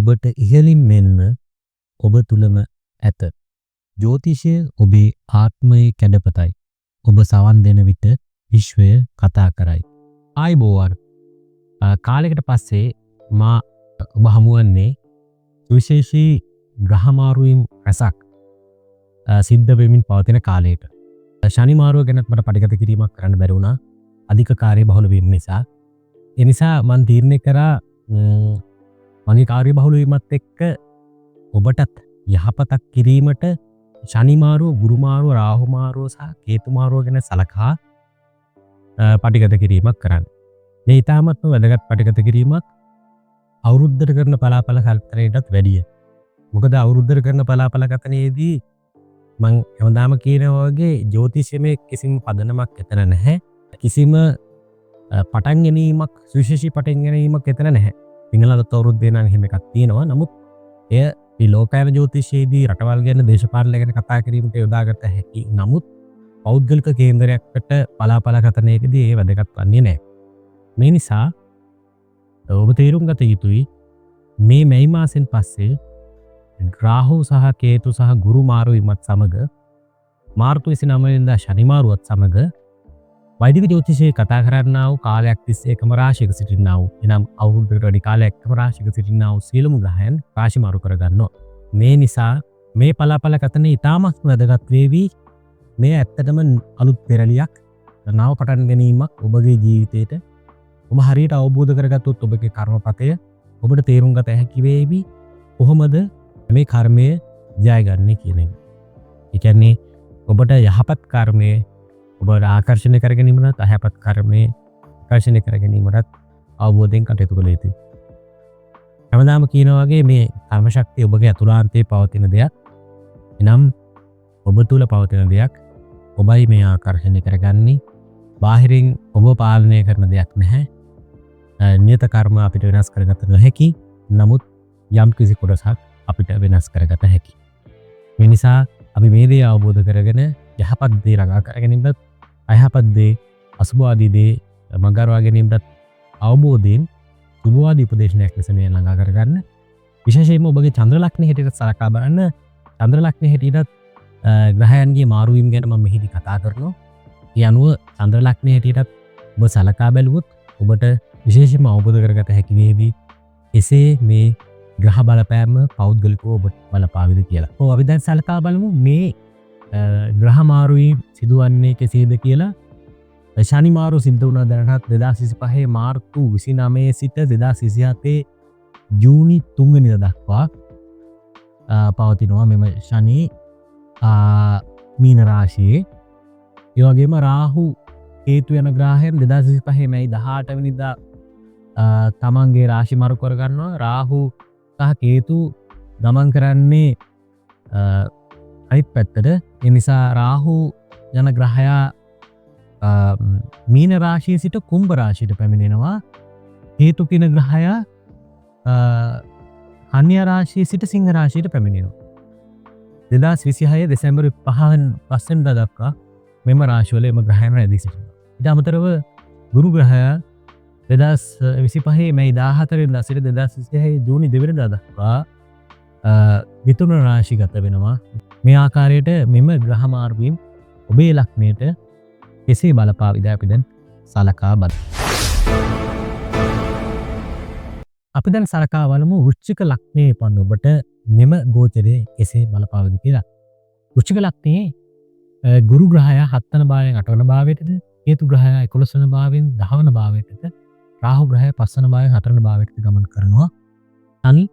ඔබට ඉහළින් මෙන්ම ඔබ තුළම ඇත. ජ්‍යෝතිෂය ඔබේ ආත්මයේ කැඩපතයි. ඔබ සවන් දෙන විට විශ්වය කතා කරයි. ආයිබෝවන්. කාලෙකට පස්සේ මා ඔබ හමුවන්නේ සුවිශේෂී ග්‍රහමාරුවීම් රැසක් සිද්ධ වෙමින් පවතින කාලයට. ශනි මාරුව ගැනත් මට පටිගත කිරීමක් කරන්න බැරි වුණා. අධික කාර්ය බහුල වීම නිසා. ඒ නිසා මම තීරණය කරා මගේ කාර්ය බහුල වීමත් එක්ක ඔබටත් යහපතක් කිරීමට ශනි මාරුව, ගුරු මාරුව, රාහු මාරුව සහ කේතු මාරුව ගැන සලකා පටිගත කිරීමක් කරන්න. මේ ඉතාමත්ම වැදගත් පටිගත කිරීමක් අවුරුද්දට කරන පලාපල කල්පනයටත් වැඩිය. මොකද අවුරුද්දට කරන පලාපල කතනයේදී මං හැමදාම කියනවා වගේ ජ්‍යෝතිෂයේ කිසිම පදනමක් එතන නැහැ. කිසිම පටන් ගැනීමක්, සුවිශේෂී පටන් ගැනීමක් එතන නැහැ. සිංහලට අවුරුද්දේ නම් එහෙම එකක් තියෙනවා. නමුත් එය මේ ලෝකායන ජ්‍යෝතිෂයේදී රටවල් ගැන, දේශපාලන ගැන කතා කිරීමට යොදාගත හැකි. නමුත් පෞද්ගලික කේන්දරයකට පලාපල කතනයකදී ඒ වැදගත් වන්නේ නැහැ. මේ නිසා ඔබ තේරුම් ගත යුතුයි මේ මැයි මාසෙන් පස්සේ රාහු සහ කේතු සහ ගුරු මාරුවීමත් සමග මාර්තු 29 වෙනිදා ශනි මාරුවත් සමග වෛදික ජ්‍යොතිෂයේ කතා කරන්නා වූ කාලයක් තිස්සේ එකම රාශියක සිටින්නා වූ එනම් අවුරුද්දකට වැඩි කාලයක් එකම රාශියක සිටින්නා වූ සියලුම ග්‍රහයන් රාශි මාරු කර ගන්නවා. මේ නිසා මේ පලාපල කතනේ ඉතාමත් වැදගත් වේවි. මේ ඇත්තටම අලුත් පෙරලියක්, නව පටන් ගැනීමක් ඔබගේ ජීවිතේට ඔබ හරියට අවබෝධ කරගත්තොත් ඔබගේ කර්මපතය ඔබට තේරුම් ගත හැකි වේවි. කොහොමද මේ කර්මය ජය ගන්නේ කියන එක. ඒ කියන්නේ ඔබට යහපත් කර්මය ඔබට ආකර්ෂණය කර ගැනීමත් අයහපත් කර්මය ආකර්ෂණය කර ගැනීමට අවබෝධයෙන් කටයුතු කළ යුතුයි. හැමදාම කියනවා වගේ මේ කර්ම ශක්තිය ඔබගේ අතුලාන්තයේ පවතින දෙයක්. එනම් ඔබ තුල පවතින දෙයක්. ඔබයි මේ ආකර්ෂණය කරගන්නේ. බාහිරින් ඔබ පාලනය කරන දෙයක් නැහැ. නියත කර්ම අපිට වෙනස් කරගත නොහැකි. නමුත් යම් කිසි කොටසක් අපිට වෙනස් කරගත හැකි. මේ නිසා අපි මේ දේ අවබෝධ කරගෙන යහපත් දේ ළඟා කර ගැනීමත් අයහපත් දේ, අසුභවාදී දේ මගහරවා ගැනීමත් අවබෝධයෙන් සුභවාදී උපදේශනයක් ලෙස මේ ළඟා කරගන්න. විශේෂයෙන්ම ඔබගේ චන්ද්‍ර ලග්නයේ හැටියට සලකා බලන්න. චන්ද්‍ර ලග්නයේ හැටියට ග්‍රහයන්ගේ මාරුවීම් ගැන මම මෙහිදී කතා කරනවා. ඒ අනුව චන්ද්‍ර ලග්නයේ හැටියට ඔබ සලකා බැලුවොත් ඔබට විශේෂයෙන්ම අවබෝධ කරගත හැකි වේවි එසේ මේ ග්‍රහ බලපෑම පෞද්ගලිකව ඔබට බලපාවිද කියලා. අපි දැන් සලකා බලමු මේ ග්‍රහ මාරුවීම් සිදුවන්නේ කෙසේද කියලා. ශනි මාරුව සිද්ධ වුණා දැනටත් 2025 මාර්තු 29 සිට 2027 ජූනි 3 වෙනිදා දක්වා පවතිනවා මෙම ශනි මීන රාශියේ. ඒ වගේම රාහු කේතු යන ග්‍රහයන් 2025 මැයි 18 වෙනිදා තමන්ගේ රාශි මාරු කර ගන්නවා. රාහු සහ කේතු ගමන් කරන්නේ අනිත් පැත්තට. ඒ නිසා රාහු යන ග්‍රහයා මීන රාශිය සිට කුම්භ රාශියට පැමිණෙනවා. කේතු කියන ග්‍රහයා කන්‍යා රාශිය සිට සිංහ රාශියට පැමිණෙනවා. 2026 දෙසැම්බර් 5 වෙනිදා දක්වා මෙම රාශිවල එම ග්‍රහයන් රැඳී සිටිනවා. ඊට අමතරව ගුරු ග්‍රහයා 2025 මැයි 14 වෙනිදා සිට 2026 ජූනි 2 වෙනිදා දක්වා මිථුන රාශිගත වෙනවා. මේ ආකාරයට මෙම ග්‍රහ මාරුවීම් ඔබේ ලග්නයට කෙසේ බලපාවිද අපි දැන් සලකා බලමු. අපි දැන් සලකා බලමු වෘශ්චික ලග්නයේ පන්න ඔබට මෙම ගෝචරයේ කෙසේ බලපාවිද කියලා. වෘශ්චික ලග්නයේ ගුරු ග්‍රහයා 7 වන භාවයෙන් 8 වන භාවයටද, කේතු ග්‍රහයා 11 වන භාවයෙන් 10 වන භාවයටද, රාහු ග්‍රහය 5 වන භාවයෙන් 4 වන භාවයට ගමන් කරනවා. ශනි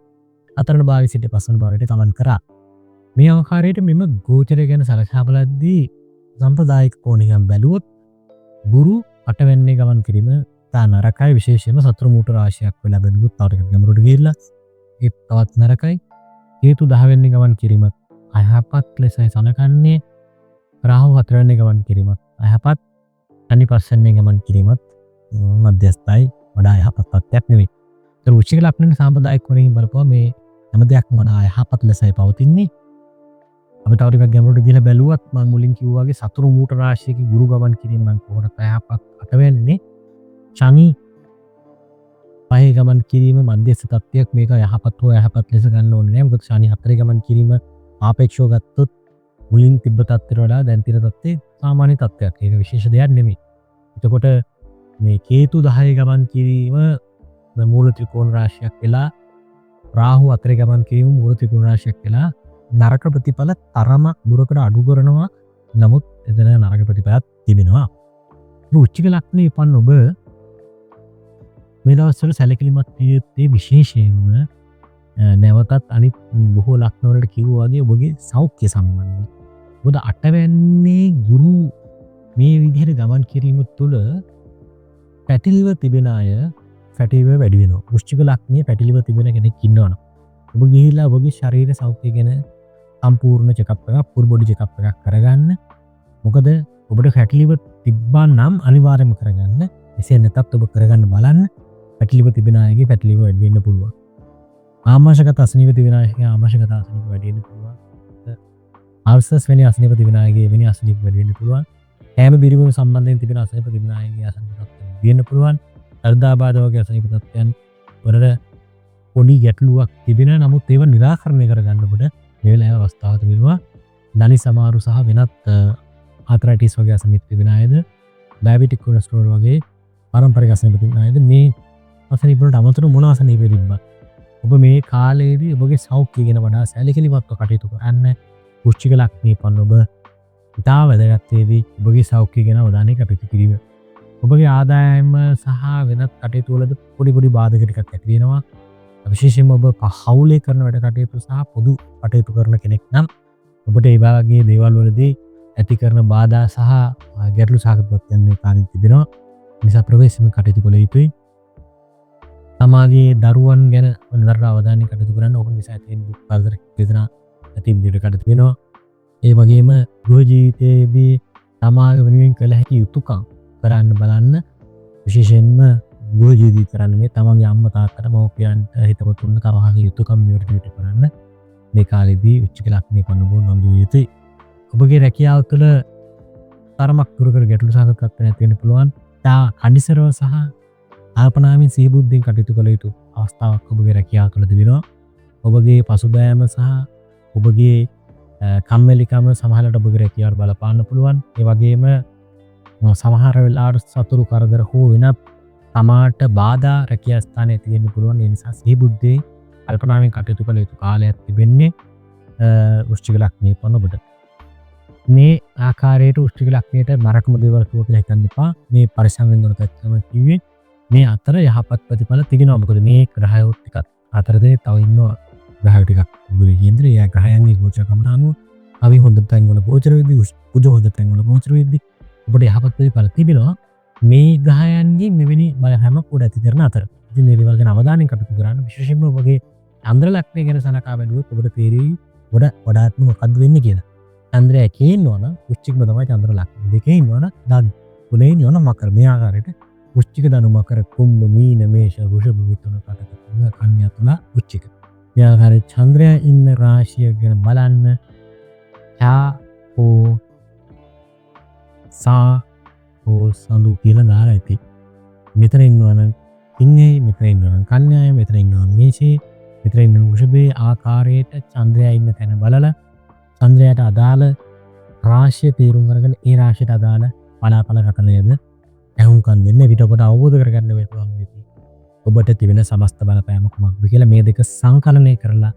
4 වන භාවයෙන් සිට 5 වන භාවයට ගමන් කරා. මේ ආකාරයට මෙම ගෝචරය ගැන සලකා බලද්දී සම්ප්‍රදායික කෝණයෙන් බැලුවොත් ගුරු 8 වෙනිදා ගමන් කිරීම තා නරකයි. විශේෂයෙන්ම සතර මූට රාශියක් වෙලා බැලුවොත් තව ටිකක් ගැඹුරට ගිහිල්ලා ඒ තවත් නරකයි. කේතු 10 වෙනිදා ගමන් කිරීම අයහපත් ලෙසයි සලකන්නේ. රාහු 4 වෙනිදා ගමන් කිරීම අයහපත්. ශනි 5 වෙනිදා ගමන් කිරීමත් මධ්‍යස්ථයි. වඩා යහපත් තත්ත්වයක් නෙවෙයි. ඒතර වෘශ්චික ලග්නයේ සාම්ප්‍රදායික කෝණයෙන් බලපුවා මේ හැම දෙයක්ම වඩා යහපත් ලෙසයි පවතින්නේ. අපි තව ටිකක් ගැඹුරට ගිහලා බැලුවත් මම මුලින් කිව්වා වගේ සතුරු මූට රාශියක ගුරු ගමන් කිරීම නම් කොහොමද යහපත් අට වෙන්නේ. ශනි පහේ ගමන් කිරීම මධ්‍යස්ථ තත්ත්වයක්. මේක යහපත් හෝ යහපත් ලෙස ගන්න ඕනේ නෑ. මොකද ශානි 4 ගමන් කිරීම ආපේක්ෂව ගත්තොත් මුලින් තිබ්බ තත්ත්වයට වඩා දැන් තියෙන තත්ත්වය සාමාන්‍ය තත්ත්වයක්. ඒක විශේෂ දෙයක් නෙමෙයි. එතකොට මේ කේතු 10 ගමන් කිරීම මූල ත්‍රිකෝණ රාශියක් වෙලා රාහු 4 ගමන් කිරීම මූල ත්‍රිකෝණ රාශියක් වෙලා නරක ප්‍රතිඵල තරමක් දුරකට අඩු කරනවා. නමුත් එතන නරක ප්‍රතිඵලයක් තිබෙනවා. වෘශ්චික ලග්නයේ ඉපන් ඔබ මේ දවස්වල සැලකිලිමත් විය යුත්තේ විශේෂයෙන්ම නැවතත් අනිත් බොහෝ ලග්න වලට කිව්වා වගේ ඔබගේ සෞඛ්‍ය සම්බන්ධයෙන්. මොකද අටවැන්නේ ගුරු මේ විදිහට ගමන් කිරීම තුළ පැටිලිව තිබෙන අය පැටිලිව වැඩි වෙනවා. වෘශ්චික ලග්නයේ පැටිලිව තිබෙන කෙනෙක් ඉන්නවනම් ඔබ ගිහිල්ලා ඔබගේ ශරීර සෞඛ්‍ය ගැන සම්පූර්ණ චෙකප් එකක් ෆුල් බොඩි චෙකප් එකක් කරගන්න. මොකද ඔබට පැටිලිව තිබ්බා නම් අනිවාර්යයෙන්ම කරගන්න. එසේ නැත්නම් ඔබ කරගන්න බලන්න. පැටිලිව තිබෙන අයගේ පැටිලිව වැඩි වෙන්න පුළුවන්. ආමාශයගත අසනීප තිබෙන අයගේ ආමාශයගත අසනීප වැඩි වෙන්න පුළුවන්. ආල්සස් වැනි අසනීප තිබෙන අයගේ වෙනි අසනීප වැඩි වෙන්න පුළුවන්. කැම බිරිවීම සම්බන්ධයෙන් තිබෙන අසනීප තිබෙන අයගේ අසනීප තත්ත්වයන් වෙන්න පුළුවන්. හෘදයාබාධ වගේ අසනීප තත්ත්වයන් වල පොඩි ගැටලුවක් තිබෙන නමුත් ඒව निराකරණය කරගන්න ඔබට මේ වෙලාවේ අවස්ථාව තිබෙනවා. ධනි සමාරු සහ වෙනත් ආතරයිටිස් වගේ අසනීප තිබෙන අයද ඩයබටික් කොලෙස්ටරෝල් වගේ පාරම්පරික අසනීප තිබෙන අයද මේ අසනීප වලට අමතරව මොන අසනීප තිබ්බත් ඔබ මේ කාලයේදී ඔබගේ සෞඛ්‍යය ගැන වඩා සැලකිලිමත්ව කටයුතු කරන්න. වෘශ්චික ලග්නයේ පන් ඔබ ඉතා වැදගත් වේවි ඔබගේ සෞඛ්‍ය ගැන අවධානය කටයුතු කිරීම. ඔබගේ ආදායම සහ වෙනත් කටයුතු වලද පොඩි බාධක ටිකක් ඇති වෙනවා. විශේෂයෙන්ම ඔබ පහවුලේ කරන වැඩ කටයුතු සහ පොදු කටයුතු කරන කෙනෙක් නම් ඔබට ඒ වගේ දේවල් වලදී ඇති කරන බාධා සහ ගැටලු සහගත තත්ත්වයන් මේ කාලේ තිබෙනවා. නිසා ප්‍රවේශම කටයුතු කළ යුතුයි. තමාගේ දරුවන් ගැන නිරන්තර අවධානය කටයුතු කරන්න. ඔබ නිසා ඇති දුක් කරදර වේදනා ඇති විදිහට කටයුතු වෙනවා. ඒ වගේම ගෘහ ජීවිතයේදී තමාගේ වෙනුවෙන් කළ හැකි යුතුයකම් කරන්න බලන්න. විශේෂයෙන්ම ගෘහ ජීවිතය කරන්න මේ තමන්ගේ අම්මා තාත්තට මව්පියන්ට හිතවතුන්ට තමන්ගේ යුතුයකම් නිවැරදිව කරන්න. මේ කාලෙදී වෘශ්චික ලග්නයේ පන්නබෝ නම්දු යුතුයි. ඔබගේ රැකියාව තුළ තරමක් දුරකට ගැටලු සහගත තත්ත්වයක් ඇති වෙන්න පුළුවන්. තා කණ්ඩිසරව සහ ආපනාමින් සිහිබුද්ධියෙන් කටයුතු කළ යුතු අවස්ථාවක් ඔබගේ රැකියාව තුළ තිබෙනවා. ඔබගේ පසුබෑම සහ ඔබගේ කම්මැලිකම සමහරවිට ඔබගේ රැකියාවට බලපාන්න පුළුවන්. ඒ වගේම සමහර වෙලාවට සතුරු කරදර හෝ වෙනත් තමාට බාධා රැකියා ස්ථානයේ තියෙන්න පුළුවන්. ඒ නිසා සිහිබුද්ධියෙන් කල්පනාවෙන් කටයුතු කළ යුතු කාලයක් තිබෙන්නේ වෘශ්චික ලග්නයේ පන ඔබට. මේ ආකාරයට වෘශ්චික ලග්නයට නරකම දේවල් කියලා හිතන්න එපා. මේ පරිසම් වෙන පැත්තම කිව්වේ මේ අතර යහපත් ප්‍රතිඵල තිගෙනවා. මොකද මේ ග්‍රහයෝ ටිකක් අතරදී තව ඉන්නවා ග්‍රහයෝ ටිකක් බුදු කේන්ද්‍රය. ඒ ග්‍රහයන්ගේ ගෝචරකම අනුව අපි හොඳ තැන් වල ගෝචර වෙද්දී පුජ හොඳ තැන් වල ගෝචර වෙද්දී ඔබට යහපත් ප්‍රතිඵල තිබෙනවා. මේ ග්‍රහයන්ගේ මෙවැනි බලහැමක් උඩ ඇති කරන අතර. ඉතින් මේ දේවල් ගැන අවධානයෙන් කටයුතු කරන්න. විශේෂයෙන්ම ඔබගේ චන්ද්‍ර ලග්නය ගැන සලකා බැලුවොත් ඔබට තේරෙයි වඩාත්ම මොකද්ද වෙන්නේ කියලා. චන්ද්‍රය එකේ ඉන්නවනම් වෘශ්චිකම තමයි චන්ද්‍ර ලග්නය. දෙකේ ඉන්නවනම් ධනු. තුනේ ඉන්නවනම් මකර. මේ ආකාරයට වෘශ්චික ධනු මකර කුම්භ මීන මේෂ වෘෂභ මිථුන කටක කන්‍යා තුලා වෘශ්චික. මේ ආකාරයට චන්ද්‍රය ඉන්න රාශිය ගැන බලන්න. ඡා හෝ සා හෝ සඳු කියලා දාලා ඇති. මෙතන ඉන්නවනම් සිංහේ, මෙතන ඉන්නවනම් කන්‍යාය, මෙතන ඉන්නවනම් මේෂේ, මෙතන ඉන්නවනම් වෘෂභයේ ආකාරයට චන්ද්‍රය ඉන්න තැන බලලා චන්ද්‍රයට අදාළ රාශිය තීරුම් කරගෙන ඒ රාශියට අදාළ පලාපල කතලයේද ඇහුම්කන් දෙන්න විට ඔබට අවබෝධ කරගන්න පුළුවන් වෙයි. ඔබට තිබෙන සමස්ත බලපෑම කුමක්ද කියලා මේ දෙක සංකලනය කරලා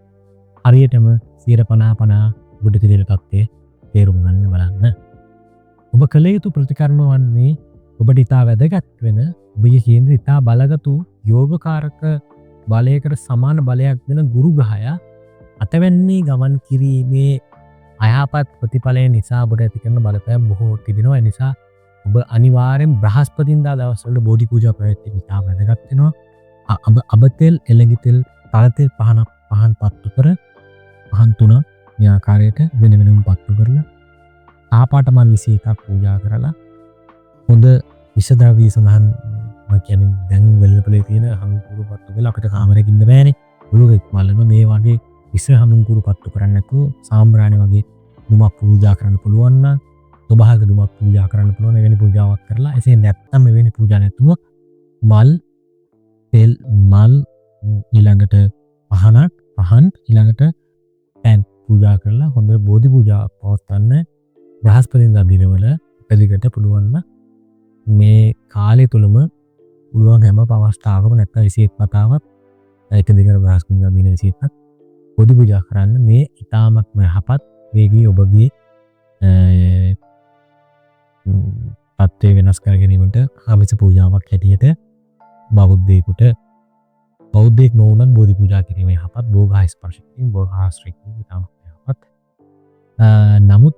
හරියටම 50-50 ඔබට තිබෙන තත්ත්වයේ තේරුම් ගන්න බලන්න. ඔබ කළ යුතු ප්‍රතිකර්ම වන්නේ ඔබට ඉතා වැදගත් වෙන ඔබගේ කේන්ද්‍රය ඉතා බලගතු යෝගකාරක බලයකට සමාන බලයක් දෙන ගුරු ග්‍රහය අතවැන්නේ ගමන් කිරීමේ අයහපත් ප්‍රතිඵලය නිසා ඔබට ඇති කරන බලපෑම් බොහෝ තිබෙනවා. ඒ නිසා ඔබ අනිවාර්යෙන් බ්‍රහස්පතින්දා දවස්වල බෝධි පූජා පැවැත්වීම ඉතා වැදගත් වෙනවා. අබතෙල්, එළඟි තෙල්, තල තෙල් පහන් පත්තු කර පහන් 3 මේ ආකාරයට වෙන වෙනම පත්තු කරලා ආපාට මල් 21ක් පූජා කරලා හොඳ විෂද්‍රව්‍ය සඳහන් කියන්නේ දැන් වෙල්පලේ තියෙන හංකුරු පත්තු කරලා අපිට කාමරයක ඉන්න බෑනේ. ඔළුවෙත් මල්ලම මේ වගේ විස හඳුන්කුරු පත්තු කරන්න නැතුව සාම්බ්‍රාණි වගේ දුමක් පූජා කරන්න පුළුවන් නම් සබහාග දුමක් පූජා කරන්න පුළුවන්. එවැනි පූජාවක් කරලා එසේ නැත්නම් එවැනි පූජා නැතුව මල්, තෙල් මල් ඊළඟට පහන් ඊළඟට පෑන් පූජා කරලා හොඳ බෝධි පූජාවක් පවත්වන්න බ්‍රහස්පතින්දා දිනවල පැදිකට පුළුවන්ම මේ කාලය තුළම පුළුවන් හැම පවස්ථාවකම නැත්නම් 21 වතාවක් එක දිගට බ්‍රහස්පතින්දා දින 21ක් බෝධි පූජා කරන්න මේ ඊටාමත්ම යහපත් වේගී ඔබගේ පත්වේ වෙනස් කර ගැනීමට ආමිස පූජාවක් හැටියට බෞද්ධයෙකුට බෞද්ධයෙක් නොවුනත් බෝධි පූජා කිරීම යහපත් භෝග ස්පර්ශ කිරීම භෝග ආශ්‍රය කිරීම ඉතාමත් යහපත්. නමුත්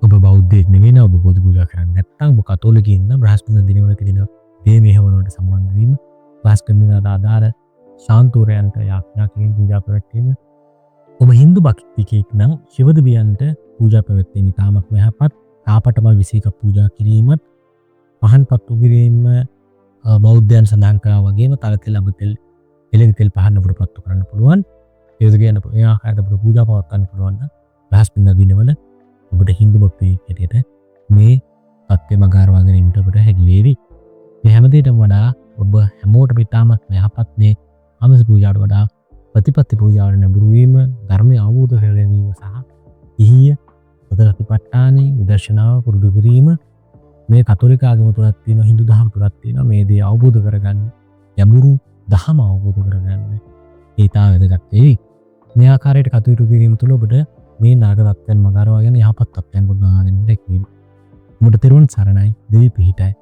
ඔබ බෞද්ධයෙක් නෙවෙයි නම් ඔබ බෝධි පූජා කරන්නේ නැත්නම් ඔබ කතෝලිකයෙක් නම් බ්‍රහස්පතින්දා දිනවල තියෙන මේ මෙහෙවනවලට සම්බන්ධ වීම බ්‍රහස්පතින්දා ආදාර ශාන්තුරයන්ට යාඥා කිරීම පූජා පැවැත්වීම ඔබ හින්දු භක්තිකයෙක් නම් ශිව දෙවියන්ට පූජා පැවැත්වීම ඉතාමත් යහපත්. තාපටමල් 21ක් පූජා කිරීමත් පහන් පත්තු කිරීම බෞද්ධයන් සඳහන් කරා වගේම තල තෙල් අඹ තෙල් එළඟ තෙල් පහන් අපිට පත්තු කරන්න පුළුවන්. ඒ වගේම ඒ ආකාරයට අපිට පූජා පවත්වන්න පුළුවන් නම් බ්‍රහස්පතින්දා දිනවල ඔබට හින්දු භක්තිකයෙක් හැටියට මේ පත්වේ මගාර වගනීමට ඔබට හැකි වේවි. මේ හැම දෙයකටම වඩා ඔබ හැමෝටම ඉතාමත් යහපත් මේ ආමිස පූජාවට වඩා ප්‍රතිපත්ති පූජාවට නැඹුරු වීම ධර්මය අවබෝධ කර ගැනීම සහ ඉහිය සතරතිපට්ඨානෙ විදර්ශනාව පුරුදු කිරීම මේ කතෝලික ආගම තුලත් තියෙනවා හින්දු දහම තුලත් තියෙනවා මේ දේ අවබෝධ කරගන්න යමුරු දහම අවබෝධ කරගන්න ඒ තා වැදගත් වෙයි. මේ ආකාරයට කටයුතු කිරීම තුළ ඔබට මේ නාග තත්ත්වයන් මගහරවා ගැන යහපත් තත්ත්වයන් ගොඩනගා ගැනීමට හැකි වෙනවා. ඔබට තෙරුවන් සරණයි දෙවි පිහිටයි.